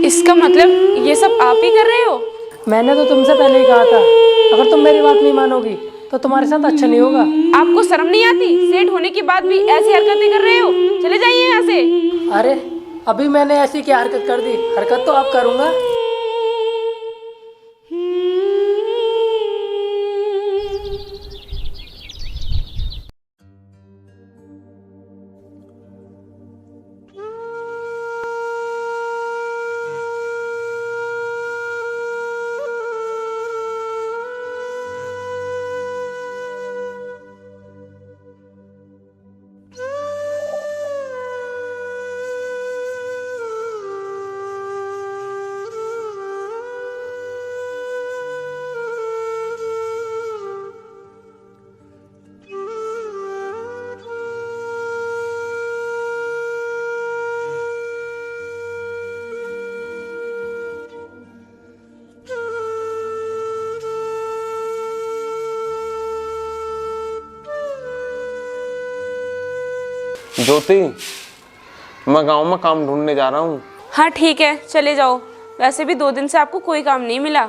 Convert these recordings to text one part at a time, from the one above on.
इसका मतलब ये सब आप ही कर रहे हो? मैंने तो तुमसे पहले ही कहा था, अगर तुम मेरी बात नहीं मानोगी तो तुम्हारे साथ अच्छा नहीं होगा। आपको शर्म नहीं आती? सेठ होने के बाद भी ऐसी हरकतें कर रहे हो? चले जाइए यहाँ से। अरे अभी मैंने ऐसी क्या हरकत कर दी? हरकत तो आप करूँगा। ज्योति, मैं गांव में काम ढूंढने जा रहा हूँ। हाँ ठीक है, चले जाओ। वैसे भी 2 दिन से आपको कोई काम नहीं मिला।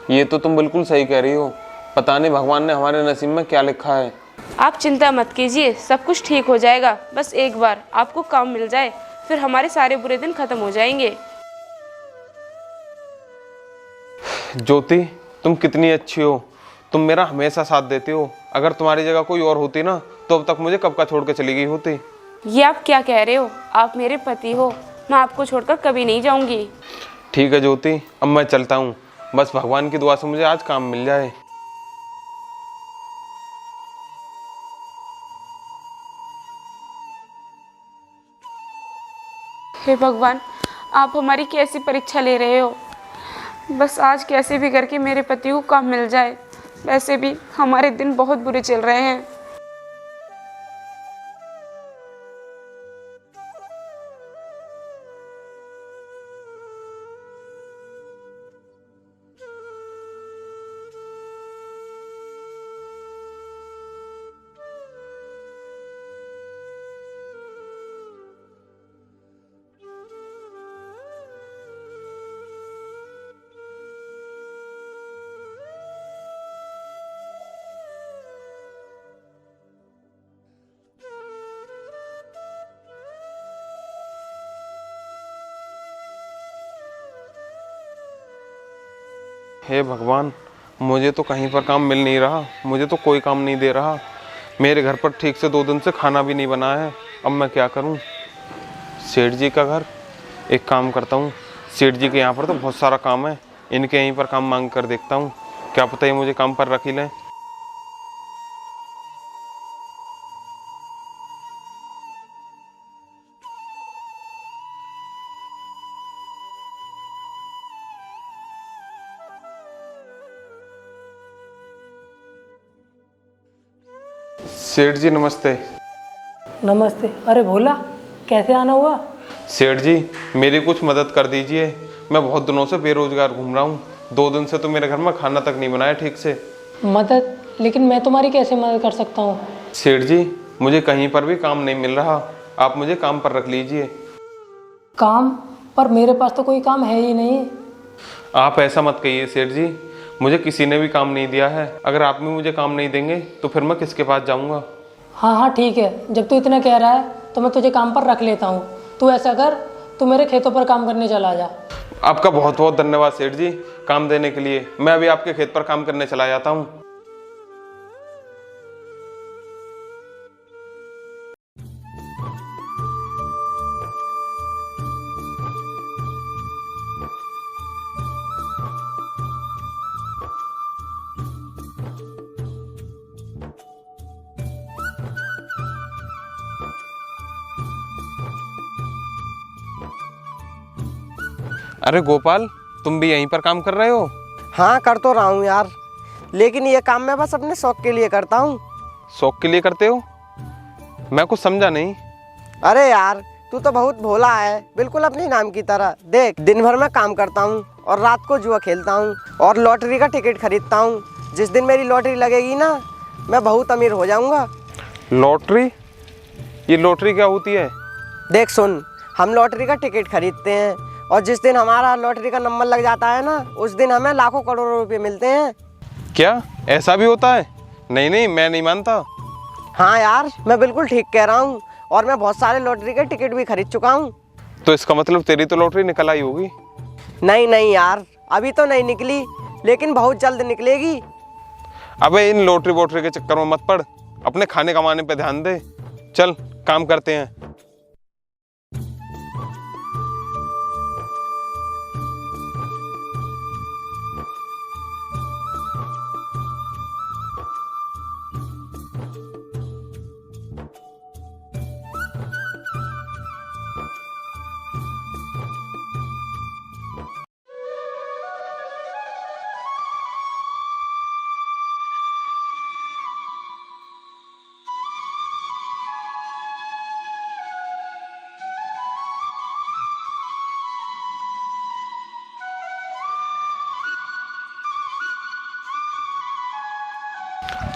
ये तो तुम बिल्कुल सही कह रही हो। पता नहीं भगवान ने हमारे नसीब में क्या लिखा है। आप चिंता मत कीजिए, सब कुछ ठीक हो जाएगा। बस एक बार आपको काम मिल जाए, फिर हमारे सारे बुरे दिन खत्म हो जाएंगे। ज्योति, तुम कितनी अच्छी हो। तुम मेरा हमेशा साथ देती हो। अगर तुम्हारी जगह कोई और होती ना तो अब तक मुझे कब का छोड़ के चली गई होती। ये आप क्या कह रहे हो? आप मेरे पति हो, मैं आपको छोड़कर कभी नहीं जाऊंगी। ठीक है ज्योति, अब मैं चलता हूँ। बस भगवान की दुआ से मुझे आज काम मिल जाए। हे भगवान, आप हमारी कैसी परीक्षा ले रहे हो? बस आज कैसे भी करके मेरे पति को काम मिल जाए। वैसे भी हमारे दिन बहुत बुरे चल रहे हैं। हे भगवान, मुझे तो कहीं पर काम मिल नहीं रहा। मुझे तो कोई काम नहीं दे रहा। मेरे घर पर ठीक से 2 दिन से खाना भी नहीं बना है। अब मैं क्या करूं? सेठ जी का घर, एक काम करता हूं। सेठ जी के यहाँ पर तो बहुत सारा काम है। इनके यहीं पर काम मांग कर देखता हूं। क्या पता ही मुझे काम पर रख ही लें। सेठ जी नमस्ते। नमस्ते। अरे भोला, कैसे आना हुआ? सेठ जी, मेरी कुछ मदद कर दीजिए। मैं बहुत दिनों से बेरोजगार घूम रहा हूँ। 2 दिन से तो मेरे घर में खाना तक नहीं बनाया ठीक से। मदद? लेकिन मैं तुम्हारी कैसे मदद कर सकता हूँ? सेठ जी, मुझे कहीं पर भी काम नहीं मिल रहा। आप मुझे काम पर रख लीजिए। काम? पर मेरे पास तो कोई काम है ही नहीं। आप ऐसा मत कहिए सेठ जी, मुझे किसी ने भी काम नहीं दिया है। अगर आप भी मुझे काम नहीं देंगे तो फिर मैं किसके पास जाऊंगा? हाँ हाँ ठीक है, जब तू इतना कह रहा है तो मैं तुझे काम पर रख लेता हूँ। तू ऐसा कर, तू मेरे खेतों पर काम करने चला जा। आपका बहुत बहुत धन्यवाद सेठ जी, काम देने के लिए। मैं अभी आपके खेत पर काम करने चला जाता हूँ। अरे गोपाल, तुम भी यहीं पर काम कर रहे हो? हाँ कर तो रहा हूँ यार, लेकिन ये काम मैं बस अपने शौक के लिए करता हूँ। शौक के लिए करते हो? मैं कुछ समझा नहीं। अरे यार तू तो बहुत भोला है, बिल्कुल अपने नाम की तरह। देख, दिन भर मैं काम करता हूँ और रात को जुआ खेलता हूँ और लॉटरी का टिकट खरीदता हूँ। जिस दिन मेरी लॉटरी लगेगी ना, मैं बहुत अमीर हो जाऊँगा। लॉटरी? ये लॉटरी क्या होती है? देख सुन, हम लॉटरी का टिकट खरीदते हैं, और जिस दिन हमारा लॉटरी का नंबर लग जाता है ना, उस दिन हमें लाखों करोड़ों रुपए मिलते हैं। क्या ऐसा भी होता है? नहीं नहीं, मैं नहीं मानता। हाँ यार, मैं बिल्कुल ठीक कह रहा हूँ, और मैं बहुत सारे लॉटरी के टिकट भी खरीद चुका हूँ। तो इसका मतलब तेरी तो लॉटरी निकल आई होगी। नहीं नहीं यार, अभी तो नहीं निकली, लेकिन बहुत जल्द निकलेगी। अबे इन लॉटरी वोटरी के चक्कर में मत पड़, अपने खाने कमाने पे ध्यान दे। चल काम करते हैं।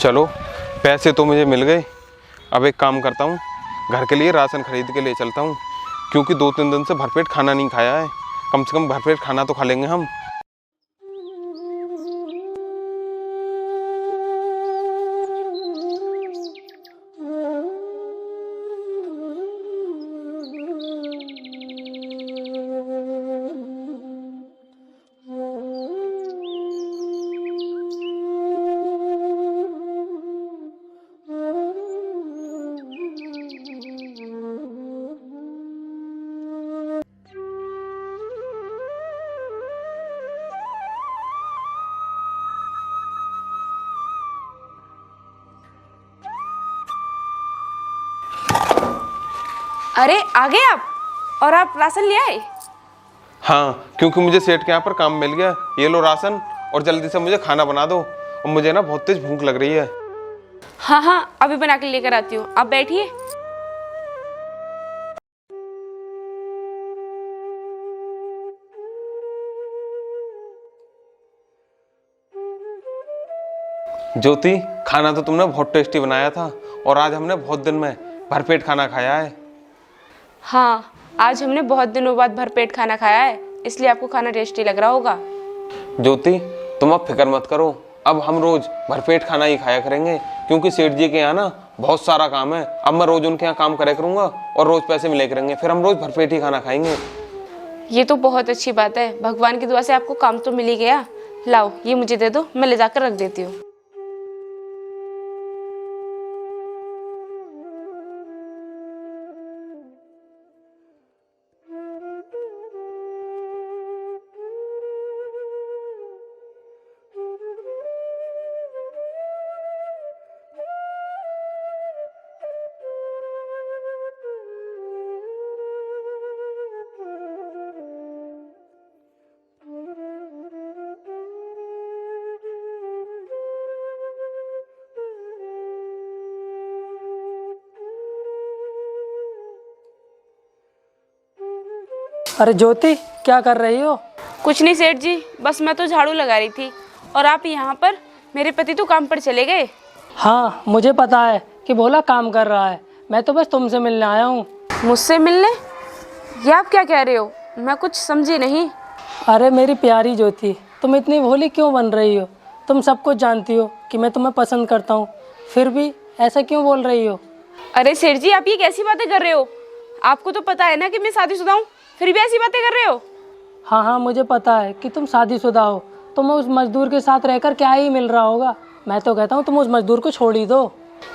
चलो पैसे तो मुझे मिल गए। अब एक काम करता हूँ, घर के लिए राशन खरीद के ले चलता हूँ, क्योंकि 2-3 दिन से भरपेट खाना नहीं खाया है। कम से कम भरपेट खाना तो खा लेंगे हम। अरे आ गए आप? और आप राशन ले आए? हाँ, क्योंकि मुझे सेठ के यहाँ पर काम मिल गया। ये लो राशन, और जल्दी से मुझे खाना बना दो, और मुझे ना बहुत तेज भूख लग रही है। हाँ हाँ, अभी बना के लेकर आती हूँ, आप बैठिए। ज्योति, खाना तो तुमने बहुत टेस्टी बनाया था, और आज हमने बहुत दिन में भरपेट खाना खाया है। हाँ, आज हमने बहुत दिनों बाद भरपेट खाना खाया है, इसलिए आपको खाना टेस्टी लग रहा होगा। ज्योति, तुम अब फिक्र मत करो, अब हम रोज भरपेट खाना ही खाया करेंगे, क्योंकि सेठ जी के यहाँ ना बहुत सारा काम है। अब मैं रोज उनके यहाँ काम करा करूंगा, और रोज पैसे मिले करेंगे, फिर हम रोज भरपेट ही खाना खाएंगे। ये तो बहुत अच्छी बात है, भगवान की दुआ से आपको काम तो मिल ही गया। लाओ, ये मुझे दे दो, मैं ले जाकर रख देती हूँ। अरे ज्योति, क्या कर रही हो? कुछ नहीं सेठ जी, बस मैं तो झाड़ू लगा रही थी, और आप यहाँ पर? मेरे पति तो काम पर चले गए। हाँ, मुझे पता है कि भोला काम कर रहा है, मैं तो बस तुमसे मिलने आया हूँ। मुझसे मिलने? ये आप क्या कह रहे हो? मैं कुछ समझी नहीं। अरे मेरी प्यारी ज्योति, तुम इतनी भोली क्यों बन रही हो? तुम सब कुछ जानती हो कि मैं तुम्हें पसंद करता हूँ, फिर भी ऐसा क्यों बोल रही हो? अरे सेठ जी, आप ये कैसी बातें कर रहे हो? आपको तो पता है ना कि मैं शादीशुदा हूँ, फिर भी ऐसी बातें कर रहे हो? हाँ हाँ, मुझे पता है कि तुम शादीशुदा हो, तुम्हें उस मजदूर के साथ रहकर क्या ही मिल रहा होगा। मैं तो कहता हूँ तुम उस मजदूर को छोड़ ही दो।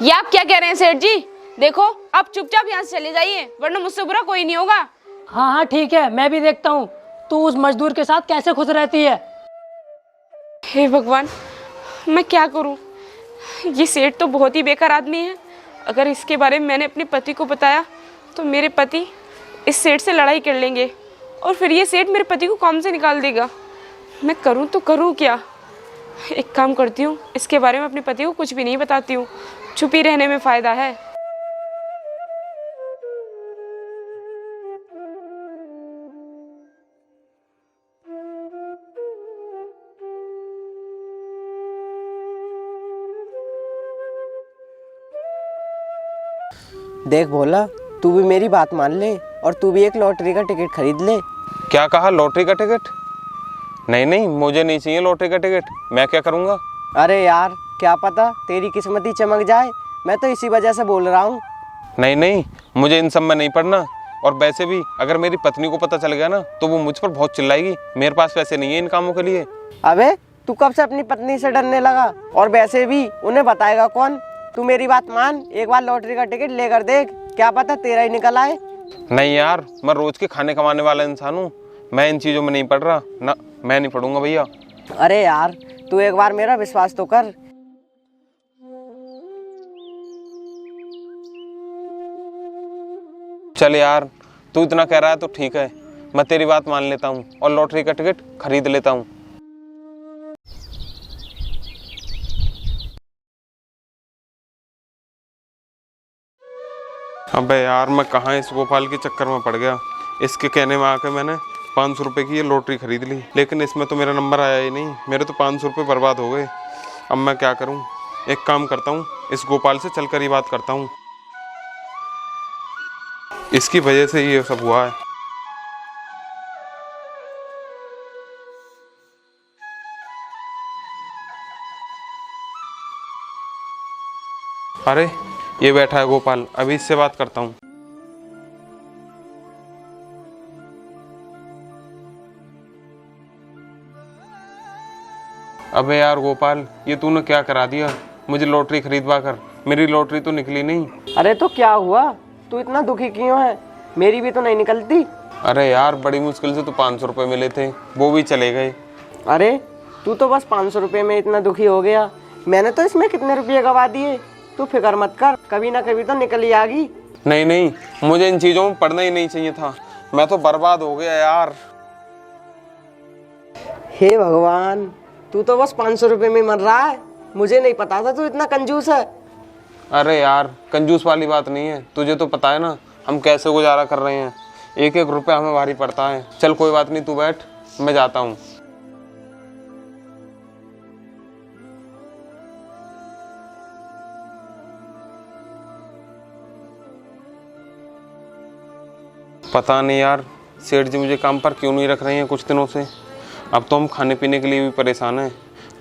ये आप क्या कह रहे हैं सेठ जी? देखो, आप चुपचाप यहाँ से चले जाइए, वरना मुझसे बुरा कोई नहीं होगा। हाँ हाँ ठीक है, मैं भी देखता हूँ तू उस मजदूर के साथ कैसे खुश रहती है। हे भगवान, मैं क्या करूँ? ये सेठ तो बहुत ही बेकार आदमी है। अगर इसके बारे में मैंने अपने पति को बताया तो मेरे पति इस सेठ से लड़ाई कर लेंगे, और फिर ये सेठ मेरे पति को काम से निकाल देगा। मैं करूँ तो करूँ क्या? एक काम करती हूँ, इसके बारे में अपने पति को कुछ भी नहीं बताती हूँ, छुपी रहने में फ़ायदा है। देख भोला, तू भी मेरी बात मान ले, और तू भी एक लॉटरी का टिकट खरीद ले। क्या कहा, लॉटरी का टिकट? नहीं नहीं, मुझे नहीं चाहिए लॉटरी का टिकट। मैं क्या करूँगा? अरे यार, क्या पता तेरी किस्मत ही चमक जाए, मैं तो इसी वजह से बोल रहा हूँ। नहीं नहीं, मुझे इन सब में नहीं पड़ना। और वैसे भी अगर मेरी पत्नी को पता चल गया ना तो वो मुझ पर बहुत चिल्लाएगी। मेरे पास पैसे नहीं है इन कामों के लिए। अबे तू कब से अपनी पत्नी से डरने लगा? और वैसे भी उन्हें बताएगा कौन? तू मेरी बात मान, एक बार लॉटरी का टिकट लेकर देख, क्या पता तेरा ही निकल आए। नहीं यार, मैं रोज के खाने कमाने वाला इंसान हूँ, मैं इन चीज़ों में नहीं पड़ रहा ना। मैं नहीं पढ़ूंगा भैया। अरे यार, तू एक बार मेरा विश्वास तो कर। चल यार, तू इतना कह रहा है तो ठीक है, मैं तेरी बात मान लेता हूँ और लॉटरी का टिकट खरीद लेता हूँ। अबे यार, मैं कहाँ इस गोपाल के चक्कर में पड़ गया। इसके कहने में आके मैंने 500 रुपये की ये लॉटरी खरीद ली, लेकिन इसमें तो मेरा नंबर आया ही नहीं। मेरे तो 500 रुपये बर्बाद हो गए। अब मैं क्या करूँ? एक काम करता हूँ, इस गोपाल से चलकर ही बात करता हूँ। इसकी वजह से ये सब हुआ है। अरे ये बैठा है गोपाल, अभी इससे बात करता हूँ। अबे यार गोपाल, ये तूने क्या करा दिया? मुझे लॉटरी खरीदवा कर, मेरी लॉटरी तो निकली नहीं। अरे तो क्या हुआ? तू इतना दुखी क्यों है? मेरी भी तो नहीं निकलती। अरे यार, बड़ी मुश्किल से तो 500 रुपये मिले थे, वो भी चले गए। अरे तू तो बस 500 रुपये में इतना दुखी हो गया, मैंने तो इसमें कितने रुपये गवा दिए। तू फिक्र मत कर, कभी ना कभी तो निकल ही आगी। नहीं नहीं, मुझे इन चीज़ों में पढ़ना ही नहीं चाहिए था। मैं तो बर्बाद हो गया यार। हे भगवान, तू तो बस 500 रुपये में मर रहा है। मुझे नहीं पता था तू इतना कंजूस है। अरे यार, कंजूस वाली बात नहीं है, तुझे तो पता है ना हम कैसे गुजारा कर रहे हैं। एक एक रुपया हमें भारी पड़ता है। चल कोई बात नहीं, तू बैठ, मैं जाता हूँ। पता नहीं यार, सेठ जी मुझे काम पर क्यों नहीं रख रहे हैं कुछ दिनों से। अब तो हम खाने पीने के लिए भी परेशान हैं,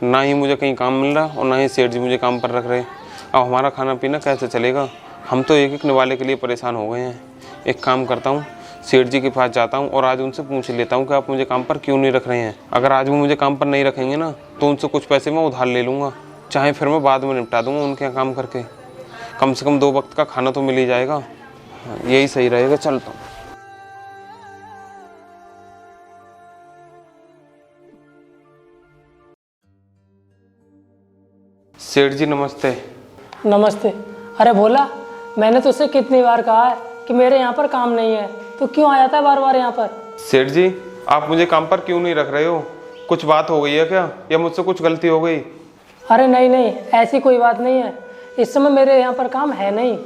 ना ही मुझे कहीं काम मिल रहा और ना ही सेठ जी मुझे काम पर रख रहे। अब हमारा खाना पीना कैसे चलेगा? हम तो एक एक निवाले के लिए परेशान हो गए हैं। एक काम करता हूँ, सेठ जी के पास जाता हूँ और आज उनसे पूछ लेता हूँ कि आप मुझे काम पर क्यों नहीं रख रहे हैं। अगर आज वो मुझे काम पर नहीं रखेंगे ना तो उनसे कुछ पैसे मैं उधार ले लूँगा, चाहे फिर मैं बाद में निपटा दूँगा उनके यहाँ काम करके। कम से कम 2 वक्त का खाना तो मिल ही जाएगा। यही सही रहेगा। चलता हूँ। सेठ जी नमस्ते। नमस्ते। अरे भोला, मैंने तुझसे कितनी बार कहा है कि मेरे यहाँ पर काम नहीं है, तो क्यों आ जाता है बार बार यहाँ पर? सेठ जी, आप मुझे काम पर क्यों नहीं रख रहे हो? कुछ बात हो गई है क्या, या मुझसे कुछ गलती हो गई? अरे नहीं नहीं, ऐसी कोई बात नहीं है। इस समय मेरे यहाँ पर काम है नहीं।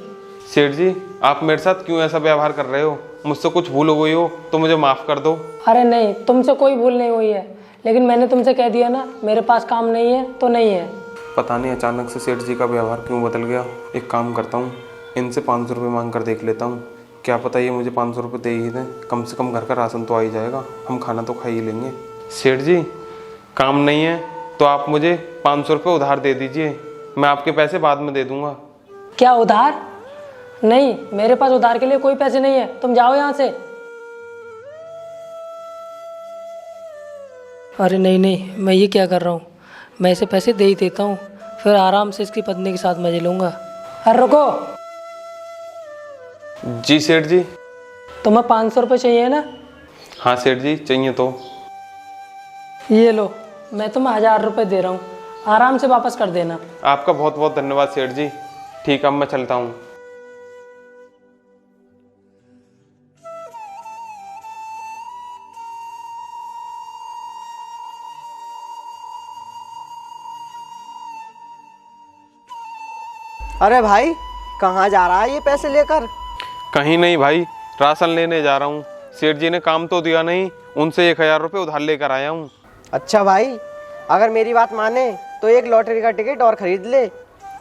सेठ जी, आप मेरे साथ क्यों ऐसा व्यवहार कर रहे हो? मुझसे कुछ भूल हो गई हो तो मुझे माफ़ कर दो। अरे नहीं, तुमसे कोई भूल नहीं हुई है, लेकिन मैंने तुमसे कह दिया ना मेरे पास काम नहीं है तो नहीं है। पता नहीं अचानक से सेठ जी का व्यवहार क्यों बदल गया। एक काम करता हूँ, इनसे 500 रुपये मांग कर देख लेता हूँ। क्या पता ये मुझे 500 रुपये दे ही दें, कम से कम घर का राशन तो आ ही जाएगा, हम खाना तो खा ही लेंगे। सेठ जी, काम नहीं है तो आप मुझे 500 रुपये उधार दे दीजिए, मैं आपके पैसे बाद में दे दूँगा। क्या उधार? नहीं, मेरे पास उधार के लिए कोई पैसे नहीं है, तुम जाओ यहाँ से। अरे नहीं नहीं, मैं ये क्या कर रहा हूँ, मैं इसे पैसे दे ही देता हूँ, फिर आराम से इसकी पत्नी के साथ मजे लूँगा। अरे रुको। जी सेठ जी। तुम्हें 500 रुपये चाहिए ना? हाँ सेठ जी, चाहिए तो। ये लो, मैं तुम्हें 1000 रुपये दे रहा हूँ, आराम से वापस कर देना। आपका बहुत बहुत धन्यवाद सेठ जी। ठीक है, अब मैं चलता हूँ। अरे भाई, कहाँ जा रहा है ये पैसे लेकर? कहीं नहीं भाई, राशन लेने जा रहा हूँ। सेठ जी ने काम तो दिया नहीं, उनसे 1000 रुपये उधार लेकर आया हूँ। अच्छा भाई, अगर मेरी बात माने तो एक लॉटरी का टिकट और खरीद ले।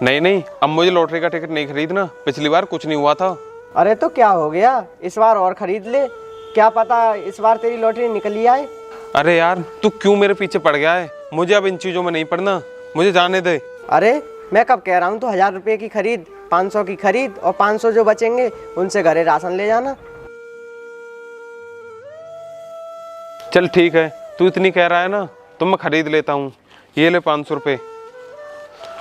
नहीं नहीं, अब मुझे लॉटरी का टिकट नहीं खरीदना, पिछली बार कुछ नहीं हुआ था। अरे तो क्या हो गया, इस बार और खरीद ले। क्या पता इस बार तेरी लॉटरी निकल ही आए। अरे यार तू क्यों मेरे पीछे पड़ गया है? मुझे अब इन चीज़ों में नहीं पड़ना, मुझे जाने दे। अरे मैं कब कह रहा हूँ, तो 1000 रुपये की खरीद, 500 की खरीद और 500 जो बचेंगे उनसे घरे राशन ले जाना। चल ठीक है, तू इतनी कह रहा है ना तो मैं खरीद लेता हूँ। ये ले 500 रुपये।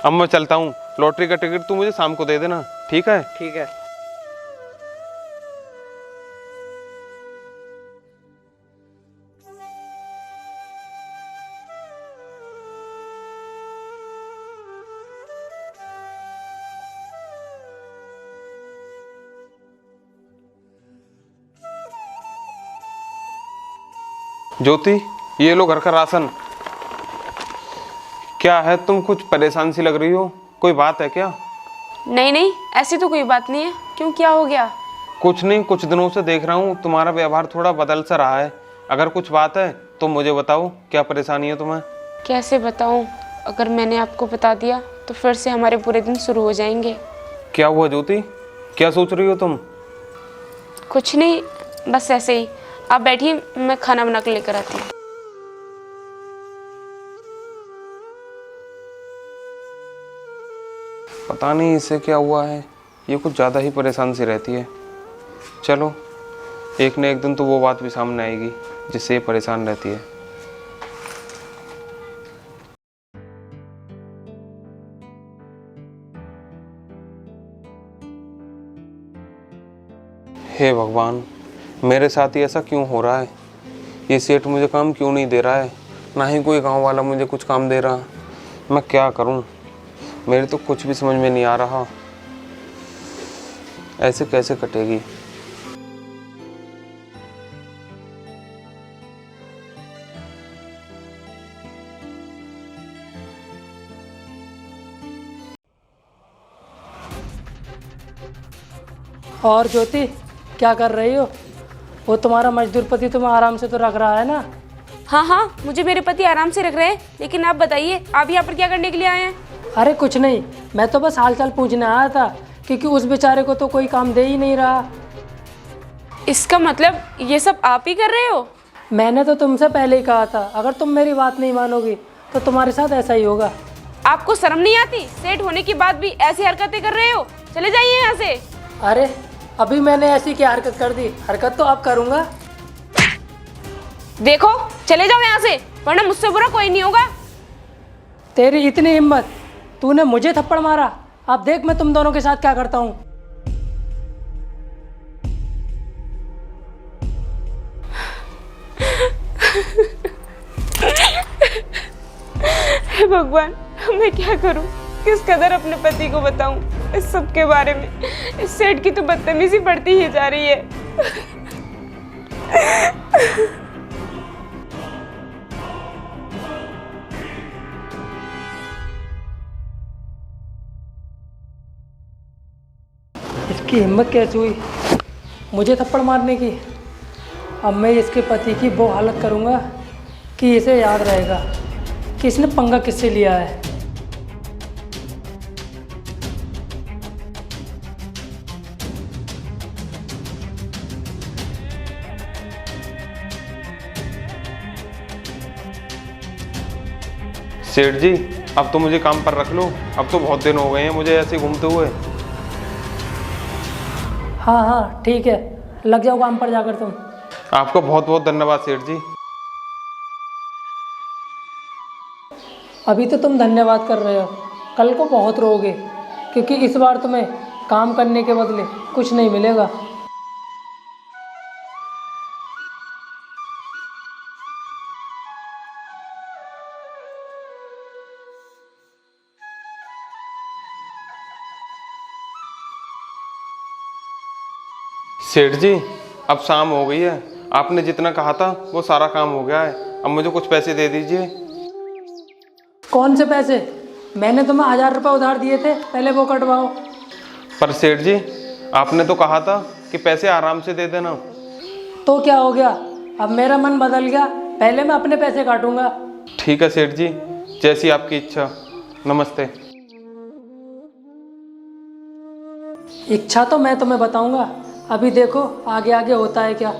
अब मैं चलता हूँ, लॉटरी का टिकट तू मुझे शाम को दे देना, ठीक है? ठीक है। ज्योति, ये लो घर का राशन। क्या है, तुम कुछ परेशान सी लग रही हो, कोई बात है क्या? नहीं नहीं, ऐसी तो कोई बात नहीं है। क्यों, क्या हो गया? कुछ नहीं, कुछ दिनों से देख रहा हूँ तुम्हारा व्यवहार थोड़ा बदल सा रहा है। अगर कुछ बात है तो मुझे बताओ, क्या परेशानी है तुम्हें? कैसे बताऊं? अगर मैंने आपको बता दिया तो फिर से हमारे पूरे दिन शुरू हो जाएंगे। क्या हुआ ज्योति, क्या सोच रही हो तुम? कुछ नहीं, बस ऐसे ही। आप बैठिए, मैं खाना बना के लेकर आती हूँ। पता नहीं इसे क्या हुआ है, ये कुछ ज़्यादा ही परेशान सी रहती है। चलो, एक न एक दिन तो वो बात भी सामने आएगी जिससे ये परेशान रहती है। हे भगवान, मेरे साथ ही ऐसा क्यों हो रहा है? ये सेठ मुझे काम क्यों नहीं दे रहा है, ना ही कोई गांव वाला मुझे कुछ काम दे रहा। मैं क्या करूं, मेरे तो कुछ भी समझ में नहीं आ रहा। ऐसे कैसे कटेगी? और ज्योति, क्या कर रही हो? वो तुम्हारा मजदूर पति तुम्हें आराम से तो रख रहा है ना? हाँ हाँ, मुझे मेरे पति आराम से रख रहे हैं, लेकिन आप बताइए, आप यहाँ पर क्या करने के लिए आए हैं? अरे कुछ नहीं, मैं तो बस हालचाल पूछने आया था, क्योंकि उस बेचारे को तो कोई काम दे ही नहीं रहा। इसका मतलब ये सब आप ही कर रहे हो? मैंने तो तुमसे पहले ही कहा था, अगर तुम मेरी बात नहीं मानोगी तो तुम्हारे साथ ऐसा ही होगा। आपको शर्म नहीं आती? सेठ होने के बाद भी ऐसी हरकतें कर रहे हो? चले जाइए यहाँ से। अरे अभी मैंने ऐसी क्या हरकत कर दी? हरकत तो अब करूँगा। देखो, चले जाओ यहाँ से, वरना मुझसे बुरा कोई नहीं होगा। तेरी इतनी हिम्मत, तूने मुझे थप्पड़ मारा। अब देख मैं तुम दोनों के साथ क्या करता हूँ। हे भगवान, मैं क्या करूं? किस कदर अपने पति को बताऊं इस सब के बारे में? इस सेठ की तो बदतमीजी बढ़ती ही जा रही है। इसकी हिम्मत कैसे हुई मुझे थप्पड़ मारने की? अब मैं इसके पति की वो हालत करूँगा कि इसे याद रहेगा कि इसने पंगा किससे लिया है। सेठ जी, अब तो मुझे काम पर रख लो, अब तो बहुत दिन हो गए हैं मुझे ऐसे घूमते हुए। हाँ हाँ ठीक है, लग जाओ काम पर जाकर तुम। आपका बहुत बहुत धन्यवाद सेठ जी। अभी तो तुम धन्यवाद कर रहे हो, कल को बहुत रोओगे, क्योंकि इस बार तुम्हें काम करने के बदले कुछ नहीं मिलेगा। सेठ जी, अब शाम हो गई है, आपने जितना कहा था वो सारा काम हो गया है, अब मुझे कुछ पैसे दे दीजिए। कौन से पैसे? मैंने तुम्हें 1000 रुपये उधार दिए थे, पहले वो कटवाओ। पर सेठ जी, आपने तो कहा था कि पैसे आराम से दे देना। तो क्या हो गया, अब मेरा मन बदल गया, पहले मैं अपने पैसे काटूंगा। ठीक है सेठ जी, जैसी आपकी इच्छा। नमस्ते। इच्छा तो मैं तुम्हें बताऊंगा, अभी देखो आगे आगे होता है क्या।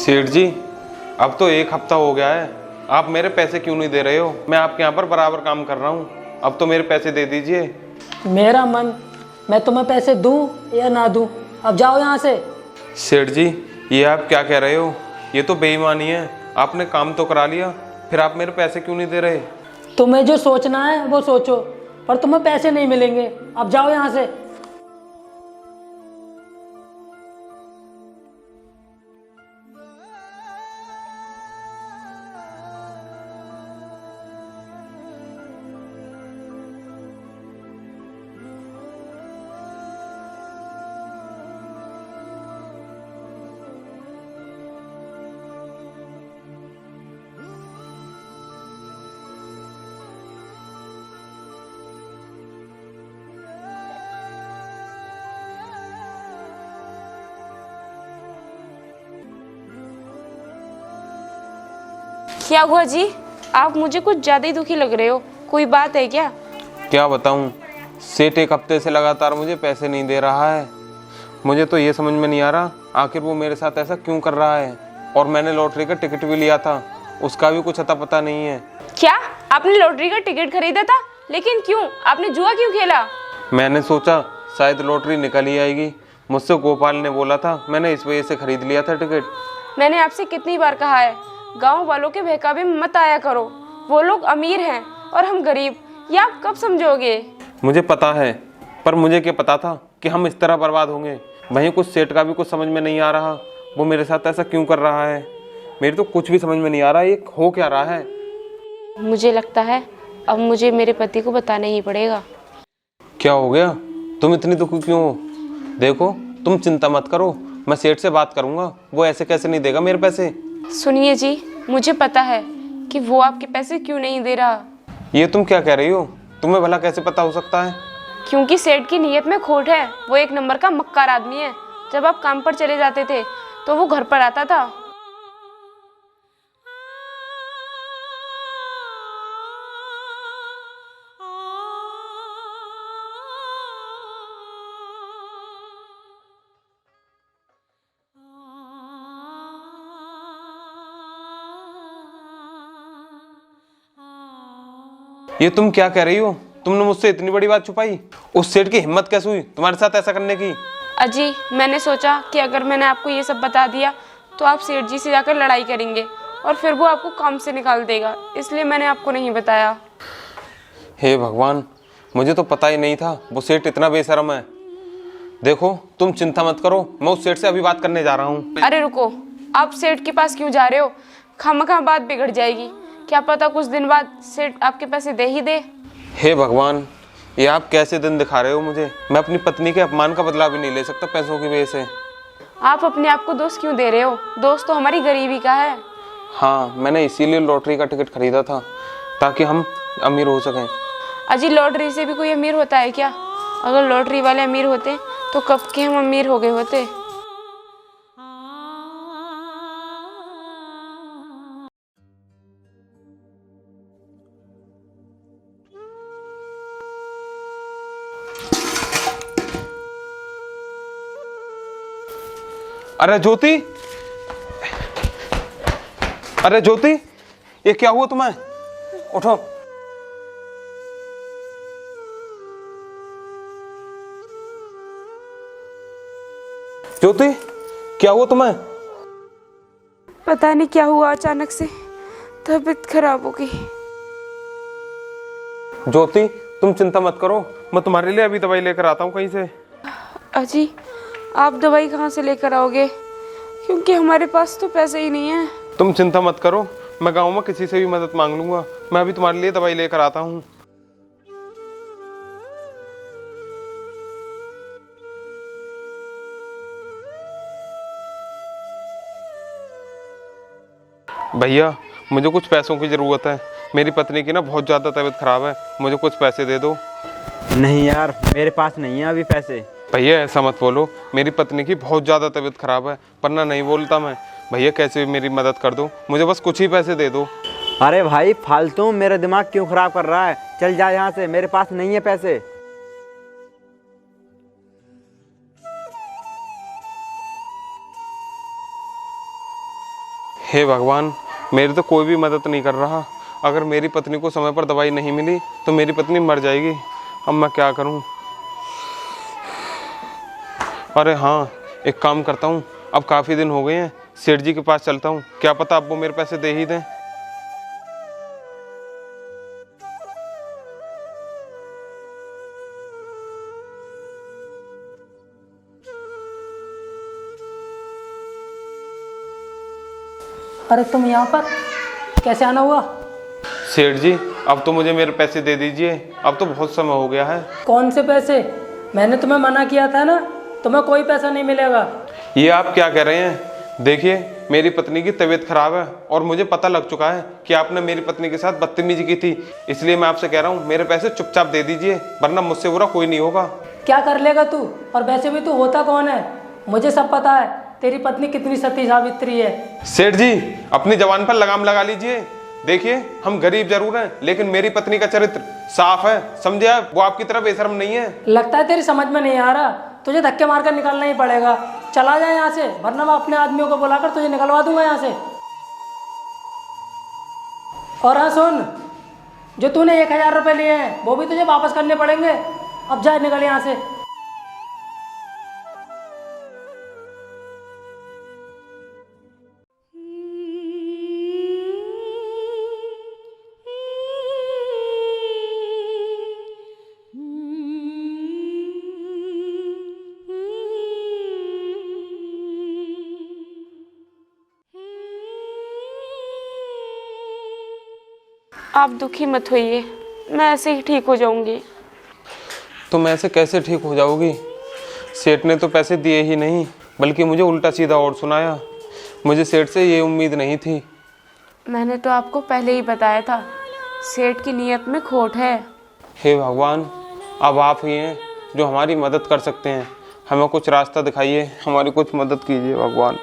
सेठ जी, अब तो 1 हफ्ता हो गया है, आप मेरे पैसे क्यों नहीं दे रहे हो? मैं आपके यहाँ पर बराबर काम कर रहा हूँ, अब तो मेरे पैसे दे दीजिए। मेरा मन, मैं तुम्हें पैसे दूं या ना दूं, अब जाओ यहाँ से। सेठ जी, ये आप क्या कह रहे हो? ये तो बेईमानी है। आपने काम तो करा लिया, फिर आप मेरे पैसे क्यों नहीं दे रहे? तुम्हें जो सोचना है वो सोचो, पर तुम्हें पैसे नहीं मिलेंगे, अब जाओ यहाँ से। क्या हुआ जी? आप मुझे कुछ ज़्यादा ही दुखी लग रहे हो, कोई बात है क्या? क्या बताऊं, सेठ 1 हफ्ते से लगातार मुझे पैसे नहीं दे रहा है। मुझे तो ये समझ में नहीं आ रहा आखिर वो मेरे साथ ऐसा क्यों कर रहा है। और मैंने लॉटरी का टिकट भी लिया था, उसका भी कुछ अता पता नहीं है। क्या आपने लॉटरी का टिकट खरीदा था? लेकिन क्यों? आपने जुआ क्यों खेला? मैंने सोचा शायद लॉटरी निकल ही आएगी, मुझसे गोपाल ने बोला था, मैंने इस वजह से खरीद लिया था टिकट। मैंने आपसे कितनी बार कहा है, गांव वालों के बहकावे में मत आया करो, वो लोग अमीर हैं और हम गरीब, ये आप कब समझोगे? मुझे पता है, पर मुझे क्या पता था कि हम इस तरह बर्बाद होंगे। वहीं कुछ सेठ का भी कुछ समझ में नहीं आ रहा, वो मेरे साथ ऐसा क्यों कर रहा है। मेरे तो कुछ भी समझ में नहीं आ रहा ये हो क्या रहा है। मुझे लगता है अब मुझे मेरे पति को बताना ही पड़ेगा। क्या हो गया, तुम इतनी दुखी क्यों हो? देखो तुम चिंता मत करो, मैं सेठ से बात करूंगा, वो ऐसे कैसे नहीं देगा मेरे पैसे। सुनिए जी, मुझे पता है कि वो आपके पैसे क्यों नहीं दे रहा। ये तुम क्या कह रही हो? तुम्हें भला कैसे पता हो सकता है? क्योंकि सेठ की नीयत में खोट है, वो एक नंबर का मक्कार आदमी है। जब आप काम पर चले जाते थे तो वो घर पर आता था। ये तुम क्या कह रही हो? तुमने मुझसे इतनी बड़ी बात छुपाई? उस सेठ की हिम्मत कैसे हुई तुम्हारे साथ ऐसा करने की? अजी, मैंने सोचा कि अगर मैंने आपको ये सब बता दिया तो आप सेठ जी से जाकर लड़ाई करेंगे और फिर वो आपको काम से निकाल देगा, इसलिए मैंने आपको नहीं बताया। हे भगवान, मुझे तो पता ही नहीं था वो सेठ इतना बेशर्म है। देखो तुम चिंता मत करो, मैं उस सेठ से अभी बात करने जा रहा हूँ। अरे रुको, आप सेठ के पास क्यों जा रहे हो? खामखा बात बिगड़ जाएगी, क्या पता कुछ दिन बाद सेठ आपके पैसे दे ही दे। हे भगवान, ये आप कैसे दिन दिखा रहे हो मुझे। मैं अपनी पत्नी के अपमान का बदला भी नहीं ले सकता पैसों की वजह से। आप अपने आप को दोष क्यों दे रहे हो? दोष तो हमारी गरीबी का है। हाँ, मैंने इसीलिए लॉटरी का टिकट खरीदा था ताकि हम अमीर हो सकें। अजी, लॉटरी से भी कोई अमीर होता है क्या? अगर लॉटरी वाले अमीर होते तो कब के हम अमीर हो गए होते। अरे ज्योति, अरे ज्योति, ये क्या हुआ तुम्हें? उठो। ज्योति, क्या हुआ तुम्हें? पता नहीं क्या हुआ, अचानक से तबीयत खराब हो गई। ज्योति, तुम चिंता मत करो, मैं तुम्हारे लिए अभी दवाई लेकर आता हूँ कहीं से। अजी, आप दवाई कहाँ से लेकर आओगे? क्योंकि हमारे पास तो पैसे ही नहीं है। तुम चिंता मत करो, मैं गांव में किसी से भी मदद मांग लूंगा। मैं अभी तुम्हारे लिए दवाई लेकर आता हूँ। भैया, मुझे कुछ पैसों की ज़रूरत है। मेरी पत्नी की ना बहुत ज़्यादा तबीयत खराब है, मुझे कुछ पैसे दे दो। नहीं यार, मेरे पास नहीं है अभी पैसे। भैया ऐसा मत बोलो, मेरी पत्नी की बहुत ज़्यादा तबीयत खराब है, वरना नहीं बोलता मैं। भैया कैसे भी मेरी मदद कर दो, मुझे बस कुछ ही पैसे दे दो। अरे भाई फालतू मेरा दिमाग क्यों खराब कर रहा है? चल जा यहाँ से, मेरे पास नहीं है पैसे। हे भगवान, मेरी तो कोई भी मदद नहीं कर रहा। अगर मेरी पत्नी को समय पर दवाई नहीं मिली तो मेरी पत्नी मर जाएगी। अब मैं क्या करूं? अरे हाँ, एक काम करता हूं, अब काफ़ी दिन हो गए हैं, सेठ जी के पास चलता हूं, क्या पता अब वो मेरे पैसे दे ही दें। अरे तुम यहाँ पर कैसे आना हुआ? सेठ जी, अब तो मुझे मेरे पैसे दे दीजिए, अब तो बहुत समय हो गया है। कौन से पैसे? मैंने तुम्हें मना किया था ना, तुम्हें कोई पैसा नहीं मिलेगा। ये आप क्या कह रहे हैं? देखिए, मेरी पत्नी की तबीयत खराब है और मुझे पता लग चुका है कि आपने मेरी पत्नी के साथ बदतमीजी की थी, इसलिए मैं आपसे कह रहा हूँ मेरे पैसे चुपचाप दे दीजिए, वरना मुझसे बुरा कोई नहीं होगा। क्या कर लेगा तू? और वैसे भी तू होता कौन है? मुझे सब पता है तेरी पत्नी कितनी सती सावित्री है। सेठ जी, अपनी जवान पर लगाम लगा लीजिए। देखिए, हम गरीब जरूर हैं, लेकिन मेरी पत्नी का चरित्र साफ है, समझे आप? वो आपकी तरह बेशर्म नहीं है। लगता है तेरी समझ में नहीं आ रहा, तुझे धक्के मारकर निकलना ही पड़ेगा। चला जाए यहाँ से, वरना मैं अपने आदमियों को बुलाकर तुझे निकलवा दूंगा यहाँ से। और हाँ सुन, जो तूने 1000 रुपये लिए हैं वो भी तुझे वापस करने पड़ेंगे। अब जा, निकल यहाँ से। आप दुखी मत होइए, मैं ऐसे ही ठीक हो जाऊंगी। तुम ऐसे कैसे ठीक हो जाओगी? सेठ ने तो पैसे दिए ही नहीं, बल्कि मुझे उल्टा सीधा और सुनाया। मुझे सेठ से ये उम्मीद नहीं थी। मैंने तो आपको पहले ही बताया था, सेठ की नीयत में खोट है। हे भगवान, अब आप ही हैं जो हमारी मदद कर सकते हैं। हमें कुछ रास्ता दिखाइए, हमारी कुछ मदद कीजिए भगवान।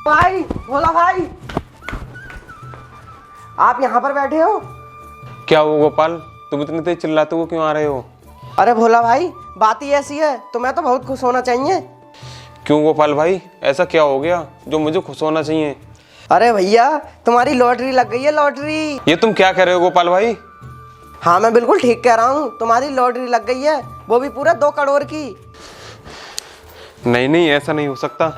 भाई, भोला भाई, आप यहाँ पर बैठे हो? क्या हुआ गोपाल, तुम इतनी तेज चिल्लाते हो क्यों आ रहे हो? अरे भोला भाई, बात ही ऐसी है, तुम्हें तो बहुत खुश होना चाहिए। क्यों गोपाल भाई, ऐसा क्या हो गया जो मुझे खुश होना चाहिए? अरे भैया, तुम्हारी लॉटरी लग गई है, लॉटरी। ये तुम क्या कह रहे हो गोपाल भाई? हाँ, मैं बिल्कुल ठीक कह रहा हूँ, तुम्हारी लॉटरी लग गई है, वो भी पूरा 2 करोड़ की। नहीं नहीं, ऐसा नहीं हो सकता।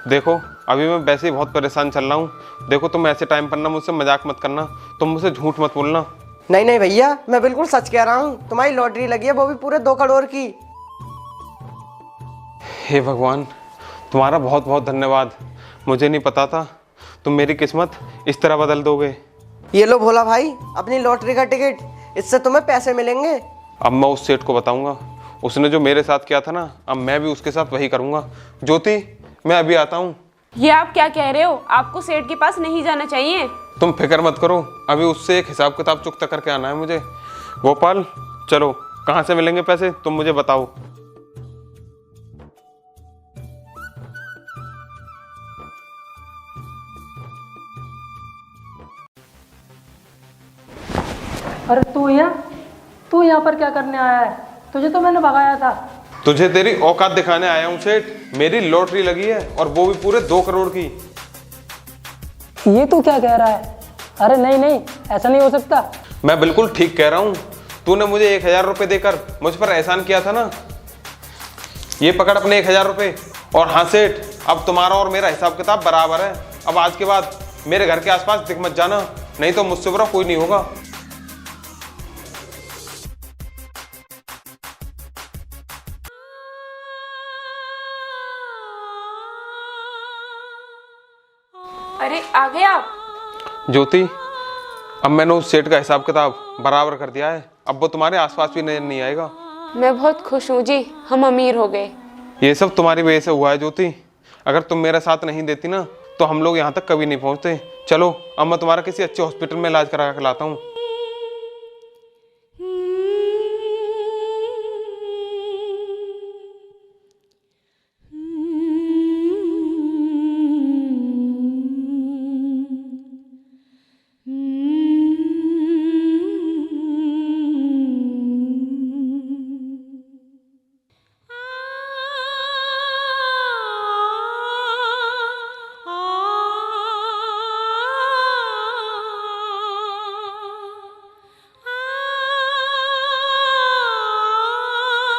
देखो, अभी मैं वैसे ही बहुत परेशान चल रहा हूँ। देखो, तुम ऐसे टाइम पर ना मुझसे मजाक मत करना, तुम मुझसे झूठ मत बोलना। नहीं नहीं भैया, मैं बिल्कुल सच कह रहा हूँ, तुम्हारी लॉटरी लगी है, वो भी पूरे 2 करोड़ की। हे भगवान, तुम्हारा बहुत बहुत धन्यवाद। मुझे नहीं पता था तुम मेरी किस्मत इस तरह बदल दोगे। ये लो भोला भाई, अपनी लॉटरी का टिकट, इससे तुम्हें पैसे मिलेंगे। अब मैं उस सेठ को बताऊंगा, उसने जो मेरे साथ किया था ना, अब मैं भी उसके साथ वही करूंगा। ज्योति, मैं अभी आता हूँ। ये आप क्या कह रहे हो? आपको सेठ के पास नहीं जाना चाहिए। तुम फिक्र मत करो, अभी उससे एक हिसाब किताब चुकता करके आना है मुझे। गोपाल, चलो, कहाँ से मिलेंगे पैसे तुम मुझे बताओ। अरे तू यहाँ पर क्या करने आया है? तुझे तो मैंने भगाया था। तुझे तेरी औकात दिखाने आया हूँ सेठ। मेरी लॉटरी लगी है और वो भी पूरे 2 करोड़ की। ये तू क्या कह रहा है? अरे नहीं नहीं, ऐसा नहीं हो सकता। मैं बिल्कुल ठीक कह रहा हूँ। तूने मुझे 1000 रुपये देकर मुझ पर एहसान किया था ना, ये पकड़ अपने 1000 रुपये। और हाँ सेठ, अब तुम्हारा और मेरा हिसाब किताब बराबर है। अब आज के बाद मेरे घर के आसपास दिख मत जाना, नहीं तो मुझसे बुरा कोई नहीं होगा। अरे आ गए आप? ज्योति, अब मैंने उस सेठ का हिसाब किताब बराबर कर दिया है, अब वो तुम्हारे आसपास भी नजर नहीं आएगा। मैं बहुत खुश हूँ जी, हम अमीर हो गए। ये सब तुम्हारी वजह से हुआ है ज्योति। अगर तुम मेरा साथ नहीं देती ना, तो हम लोग यहाँ तक कभी नहीं पहुँचते। चलो, अब मैं तुम्हारा किसी अच्छे हॉस्पिटल में इलाज करा के लाता हूँ।